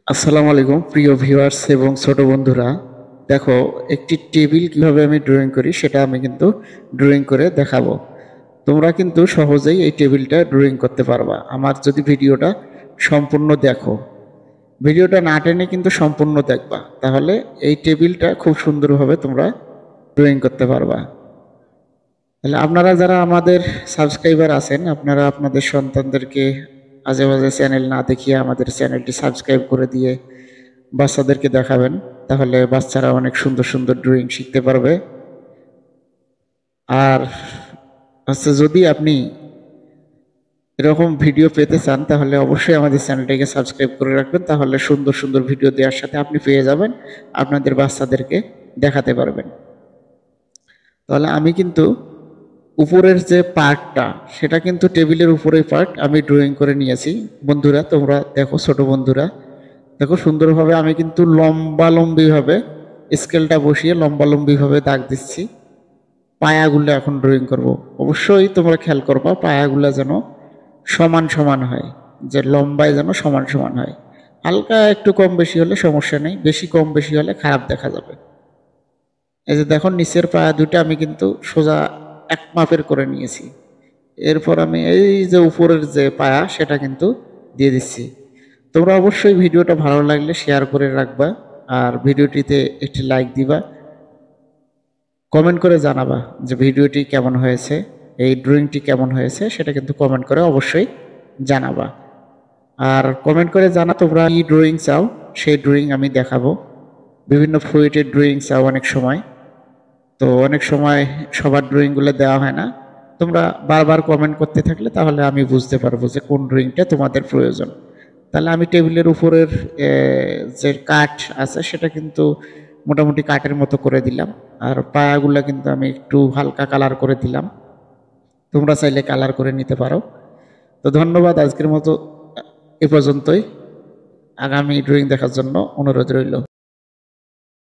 আসসালামু আলাইকুম প্রিয় ভিউয়ার্স এবং ছোট বন্ধুরা। দেখো, একটি টেবিল কিভাবে আমি ড্রয়িং করি সেটা আমি কিন্তু ড্রয়িং করে দেখাবো। তোমরা কিন্তু সহজেই এই টেবিলটা ড্রয়িং করতে পারবা আমার যদি ভিডিওটা সম্পূর্ণ দেখো। ভিডিওটা না টেনে কিন্তু সম্পূর্ণ দেখবা, তাহলে এই টেবিলটা খুব সুন্দরভাবে তোমরা ড্রয়িং করতে পারবা। তাহলে আপনারা যারা আমাদের সাবস্ক্রাইবার আছেন, আপনারা আপনাদের সন্তানদেরকে আজে বাজে চ্যানেল না দেখিয়ে আমাদের চ্যানেলটি সাবস্ক্রাইব করে দিয়ে বাচ্চাদেরকে দেখাবেন, তাহলে বাচ্চারা অনেক সুন্দর সুন্দর ড্রয়িং শিখতে পারবে। আর যদি আপনি এরকম ভিডিও পেতে চান তাহলে অবশ্যই আমাদের চ্যানেলটিকে সাবস্ক্রাইব করে রাখবেন, তাহলে সুন্দর সুন্দর ভিডিও দেওয়ার সাথে আপনি পেয়ে যাবেন, আপনাদের বাচ্চাদেরকে দেখাতে পারবেন। তাহলে আমি কিন্তু উপরের যে পার্টটা সেটা কিন্তু টেবিলের উপরের পার্ট আমি ড্রয়িং করে নিয়েছি। বন্ধুরা তোমরা দেখো, ছোট বন্ধুরা দেখো, সুন্দরভাবে আমি কিন্তু লম্বালম্বিভাবে স্কেলটা বসিয়ে লম্বালম্বিভাবে দাগ দিচ্ছি। পায়াগুলো এখন ড্রয়িং করব। অবশ্যই তোমরা খেয়াল করবা পায়াগুলো যেন সমান সমান হয়, যে লম্বায় যেন সমান সমান হয়। হালকা একটু কম বেশি হলে সমস্যা নেই, বেশি কম বেশি হলে খারাপ দেখা যাবে। এই যে দেখো, নিচের পায়া দুটো আমি কিন্তু সোজা এক মাপের করে নিয়েছি। এরপর আমি এই যে উপরের যে পায়া সেটা কিন্তু দিয়ে দিচ্ছি। তোমরা অবশ্যই ভিডিওটা ভালো লাগলে শেয়ার করে রাখবা, আর ভিডিওটিতে একটি লাইক দিবা, কমেন্ট করে জানাবা যে ভিডিওটি কেমন হয়েছে, এই ড্রয়িংটি কেমন হয়েছে সেটা কিন্তু কমেন্ট করে অবশ্যই জানাবা। আর কমেন্ট করে জানা তোমরা কি ড্রয়িং চাও, সেই ড্রয়িং আমি দেখাবো। বিভিন্ন ফ্লুইডের ড্রয়িং চাও অনেক সময়, তো অনেক সময় সবার ড্রয়িংগুলো দেওয়া হয় না। তোমরা বারবার কমেন্ট করতে থাকলে তাহলে আমি বুঝতে পারবো যে কোন ড্রয়িংটা তোমাদের প্রয়োজন। তাহলে আমি টেবিলের উপরের যে কাঠ আছে সেটা কিন্তু মোটামুটি কাঠের মতো করে দিলাম, আর পায়াগুলো কিন্তু আমি একটু হালকা কালার করে দিলাম। তোমরা চাইলে কালার করে নিতে পারো। তো ধন্যবাদ, আজকের মতো এ পর্যন্তই। আগামী ড্রয়িং দেখার জন্য অনুরোধ রইল।